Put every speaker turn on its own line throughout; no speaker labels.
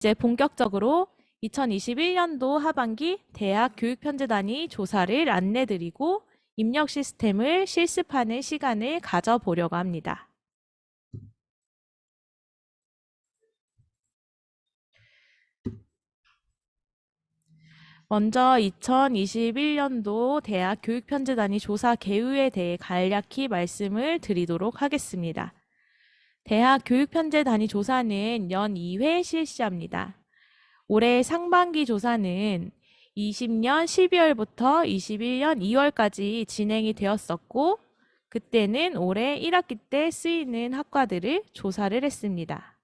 이제 본격적으로 2021년도 하반기 대학 교육편제단위 조사를 안내드리고 입력 시스템을 실습하는 시간을 가져보려고 합니다. 먼저 2021년도 대학 교육편제단위 조사 개요에 대해 간략히 말씀을 드리도록 하겠습니다. 대학 교육편제단위 조사는 연 2회 실시합니다. 올해 상반기 조사는 20년 12월부터 21년 2월까지 진행이 되었었고, 그때는 올해 1학기 때 쓰이는 학과들을 조사를 했습니다.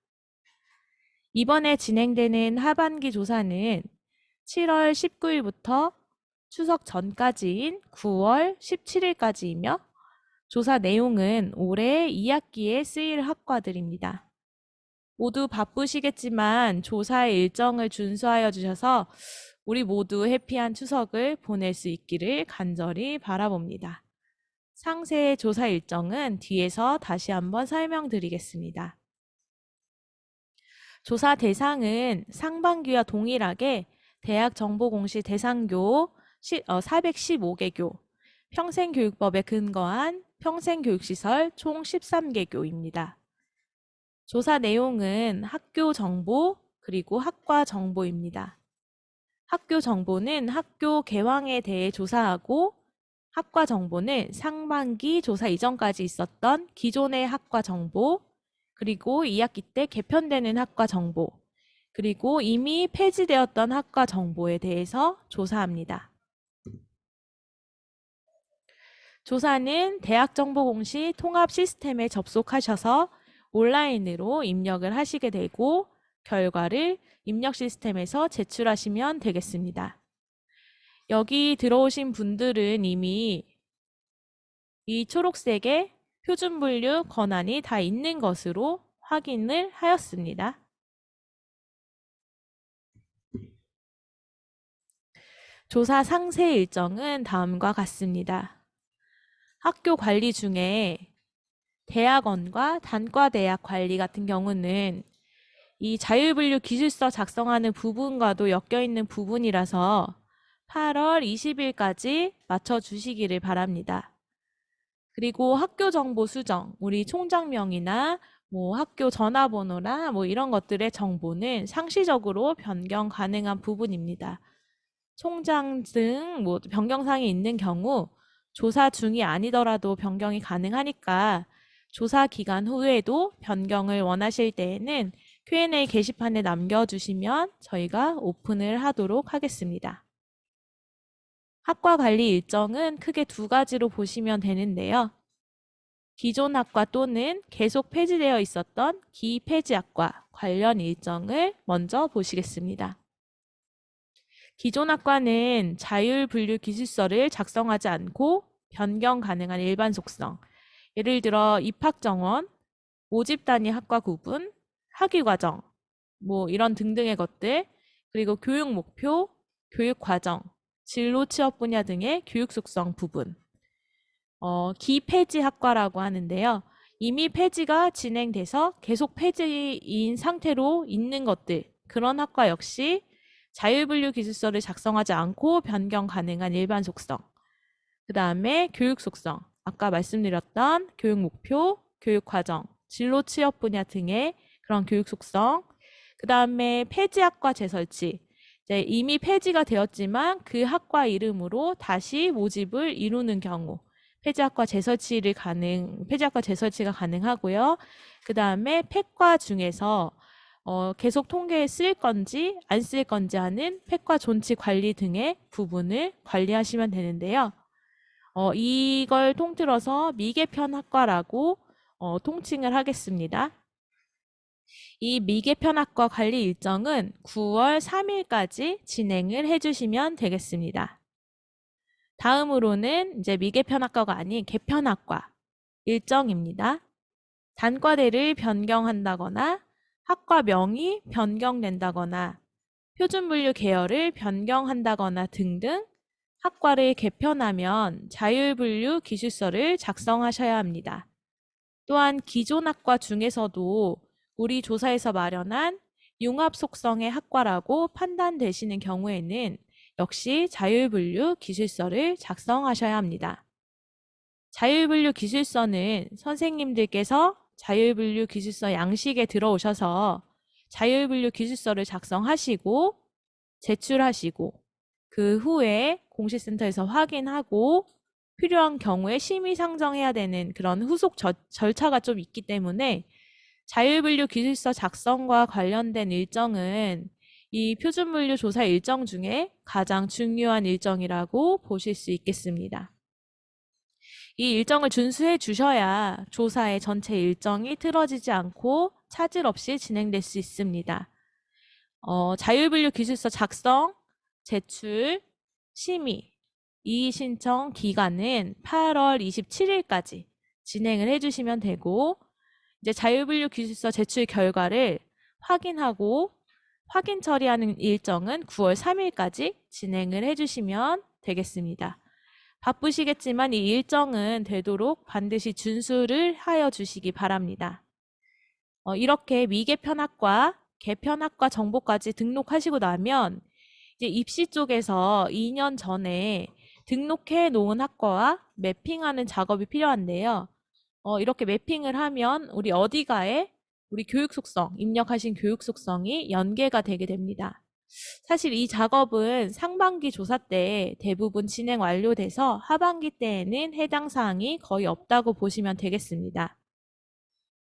이번에 진행되는 하반기 조사는 7월 19일부터 추석 전까지인 9월 17일까지이며 조사 내용은 올해 2학기에 쓰일 학과들입니다. 모두 바쁘시겠지만 조사의 일정을 준수하여 주셔서 우리 모두 해피한 추석을 보낼 수 있기를 간절히 바라봅니다. 상세의 조사 일정은 뒤에서 다시 한번 설명드리겠습니다. 조사 대상은 상반기와 동일하게 대학정보공시 대상교 415개교, 평생교육법에 근거한 평생교육시설 총 13개교입니다. 조사 내용은 학교 정보 그리고 학과 정보입니다. 학교 정보는 학교 개황에 대해 조사하고 학과 정보는 상반기 조사 이전까지 있었던 기존의 학과 정보, 그리고 2학기 때 개편되는 학과 정보, 그리고 이미 폐지되었던 학과 정보에 대해서 조사합니다. 조사는 대학정보공시 통합 시스템에 접속하셔서 온라인으로 입력을 하시게 되고 결과를 입력 시스템에서 제출하시면 되겠습니다. 여기 들어오신 분들은 이미 이 초록색의 표준 분류 권한이 다 있는 것으로 확인을 하였습니다. 조사 상세 일정은 다음과 같습니다. 학교 관리 중에 대학원과 단과대학 관리 같은 경우는 이 자율분류 기술서 작성하는 부분과도 엮여있는 부분이라서 8월 20일까지 맞춰주시기를 바랍니다. 그리고 학교 정보 수정, 우리 총장명이나 학교 전화번호나 이런 것들의 정보는 상시적으로 변경 가능한 부분입니다. 총장 등 변경사항이 있는 경우 조사 중이 아니더라도 변경이 가능하니까 조사 기간 후에도 변경을 원하실 때에는 Q&A 게시판에 남겨주시면 저희가 오픈을 하도록 하겠습니다. 학과 관리 일정은 크게 두 가지로 보시면 되는데요. 기존 학과 또는 계속 폐지되어 있었던 기폐지 학과 관련 일정을 먼저 보시겠습니다. 기존 학과는 자율분류 기술서를 작성하지 않고 변경 가능한 일반 속성, 예를 들어 입학정원, 모집단위 학과 구분, 학위과정, 이런 등등의 것들, 그리고 교육 목표, 교육 과정, 진로 취업 분야 등의 교육 속성 부분, 기폐지 학과라고 하는데요. 이미 폐지가 진행돼서 계속 폐지인 상태로 있는 것들, 그런 학과 역시 자율분류 기술서를 작성하지 않고 변경 가능한 일반 속성, 그 다음에 교육 속성, 아까 말씀드렸던 교육 목표, 교육 과정, 진로 취업 분야 등의 그런 교육 속성, 그 다음에 폐지학과 재설치, 이제 이미 폐지가 되었지만 그 학과 이름으로 다시 모집을 이루는 경우 폐지학과 재설치가 가능하고요. 그 다음에 폐과 중에서 계속 통계에 쓸 건지 안 쓸 건지 하는 폐과 존치 관리 등의 부분을 관리하시면 되는데요. 이걸 통틀어서 미개편 학과라고 통칭을 하겠습니다. 이 미개편 학과 관리 일정은 9월 3일까지 진행을 해주시면 되겠습니다. 다음으로는 이제 미개편 학과가 아닌 개편 학과 일정입니다. 단과대를 변경한다거나 학과명이 변경된다거나 표준분류 계열을 변경한다거나 등등 학과를 개편하면 자율분류 기술서를 작성하셔야 합니다. 또한 기존 학과 중에서도 우리 조사에서 마련한 융합 속성의 학과라고 판단되시는 경우에는 역시 자율분류 기술서를 작성하셔야 합니다. 자율분류 기술서는 선생님들께서 자율분류 기술서 양식에 들어오셔서 자율분류 기술서를 작성하시고 제출하시고 그 후에 공시센터에서 확인하고 필요한 경우에 심의 상정해야 되는 그런 후속 절차가 좀 있기 때문에 자율분류 기술서 작성과 관련된 일정은 이 표준분류 조사 일정 중에 가장 중요한 일정이라고 보실 수 있겠습니다. 이 일정을 준수해 주셔야 조사의 전체 일정이 틀어지지 않고 차질 없이 진행될 수 있습니다. 자율분류 기술서 작성, 제출, 심의, 이의 신청 기간은 8월 27일까지 진행을 해주시면 되고, 이제 자율분류 기술서 제출 결과를 확인하고 확인 처리하는 일정은 9월 3일까지 진행을 해주시면 되겠습니다. 바쁘시겠지만 이 일정은 되도록 반드시 준수를 하여 주시기 바랍니다. 이렇게 미개편학과, 개편학과 정보까지 등록하시고 나면 이제 입시 쪽에서 2년 전에 등록해 놓은 학과와 매핑하는 작업이 필요한데요. 이렇게 매핑을 하면 우리 어디가에 우리 교육 속성, 입력하신 교육 속성이 연계가 되게 됩니다. 사실 이 작업은 상반기 조사 때 대부분 진행 완료돼서 하반기 때에는 해당 사항이 거의 없다고 보시면 되겠습니다.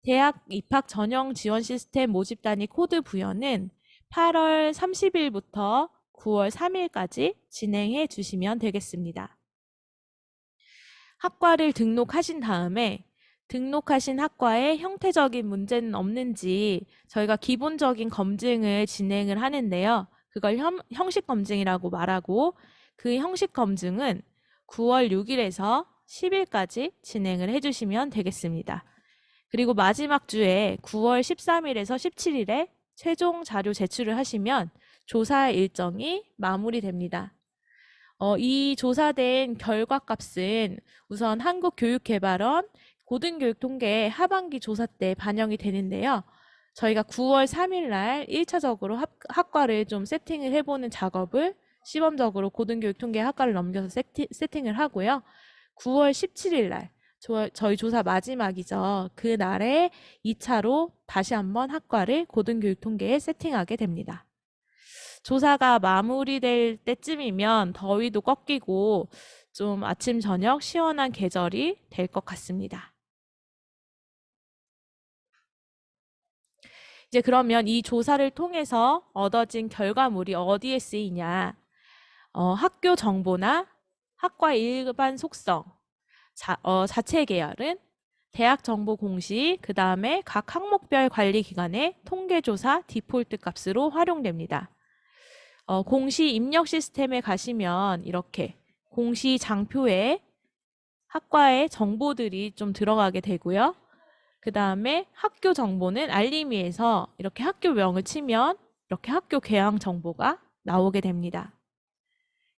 대학 입학 전형 지원 시스템 모집 단위 코드 부여는 8월 30일부터 9월 3일까지 진행해 주시면 되겠습니다. 학과를 등록하신 다음에 등록하신 학과에 형태적인 문제는 없는지 저희가 기본적인 검증을 진행을 하는데요. 그걸 형식 검증이라고 말하고 그 형식 검증은 9월 6일에서 10일까지 진행을 해주시면 되겠습니다. 그리고 마지막 주에 9월 13일에서 17일에 최종 자료 제출을 하시면 조사 일정이 마무리됩니다. 이 조사된 결과값은 우선 한국교육개발원 고등교육통계 하반기 조사 때 반영이 되는데요. 저희가 9월 3일 날 1차적으로 학과를 좀 세팅을 해보는 작업을 시범적으로 고등교육통계 학과를 넘겨서 세팅을 하고요. 9월 17일 날 저희 조사 마지막이죠. 그 날에 2차로 다시 한번 학과를 고등교육통계에 세팅하게 됩니다. 조사가 마무리될 때쯤이면 더위도 꺾이고 좀 아침 저녁 시원한 계절이 될 것 같습니다. 이제 그러면 이 조사를 통해서 얻어진 결과물이 어디에 쓰이냐? 학교 정보나 학과 일반 속성, 자체 계열은 대학 정보 공시, 그 다음에 각 항목별 관리 기관의 통계조사 디폴트 값으로 활용됩니다. 공시 입력 시스템에 가시면 이렇게 공시 장표에 학과의 정보들이 좀 들어가게 되고요. 그 다음에 학교 정보는 알림이에서 이렇게 학교명을 치면 이렇게 학교 개학 정보가 나오게 됩니다.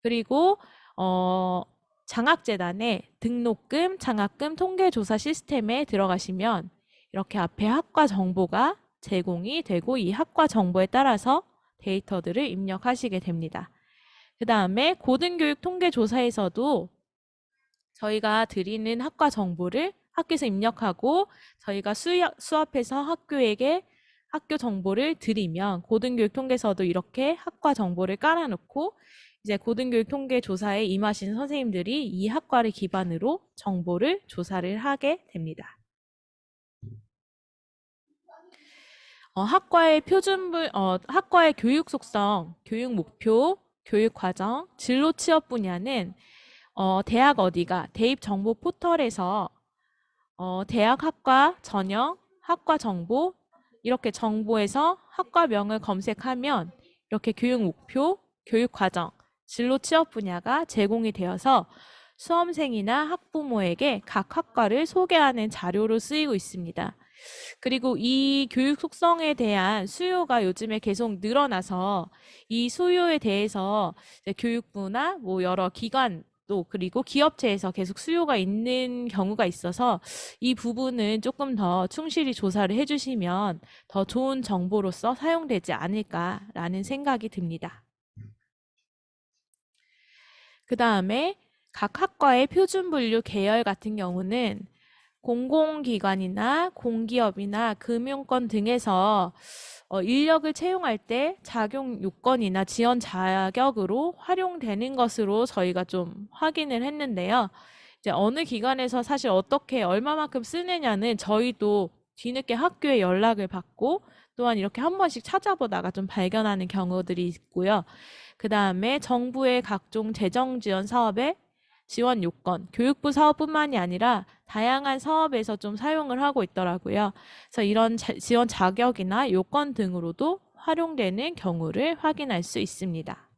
그리고 장학재단의 등록금, 장학금 통계조사 시스템에 들어가시면 이렇게 앞에 학과 정보가 제공이 되고 이 학과 정보에 따라서 데이터들을 입력하시게 됩니다. 그 다음에 고등교육 통계조사에서도 저희가 드리는 학과 정보를 학교에서 입력하고 저희가 수업해서 학교에게 학교 정보를 드리면 고등교육 통계서도 이렇게 학과 정보를 깔아놓고 이제 고등교육 통계 조사에 임하신 선생님들이 이 학과를 기반으로 정보를 조사를 하게 됩니다. 학과의 교육 속성, 교육 목표, 교육 과정, 진로 취업 분야는 대학 어디가 대입 정보 포털에서 대학 학과 전형, 학과 정보 이렇게 정보에서 학과명을 검색하면 이렇게 교육 목표, 교육 과정, 진로 취업 분야가 제공이 되어서 수험생이나 학부모에게 각 학과를 소개하는 자료로 쓰이고 있습니다. 그리고 이 교육 속성에 대한 수요가 요즘에 계속 늘어나서 이 수요에 대해서 교육부나 뭐 여러 기관 또 그리고 기업체에서 계속 수요가 있는 경우가 있어서 이 부분은 조금 더 충실히 조사를 해주시면 더 좋은 정보로서 사용되지 않을까라는 생각이 듭니다. 그 다음에 각 학과의 표준 분류 계열 같은 경우는 공공기관이나 공기업이나 금융권 등에서 인력을 채용할 때 작용 요건이나 지원 자격으로 활용되는 것으로 저희가 좀 확인을 했는데요. 이제 어느 기관에서 사실 어떻게 얼마만큼 쓰느냐는 저희도 뒤늦게 학교에 연락을 받고 또한 이렇게 한 번씩 찾아보다가 좀 발견하는 경우들이 있고요. 그 다음에 정부의 각종 재정 지원 사업의 지원 요건, 교육부 사업뿐만이 아니라 다양한 사업에서 좀 사용을 하고 있더라고요. 그래서 이런 지원 자격이나 요건 등으로도 활용되는 경우를 확인할 수 있습니다.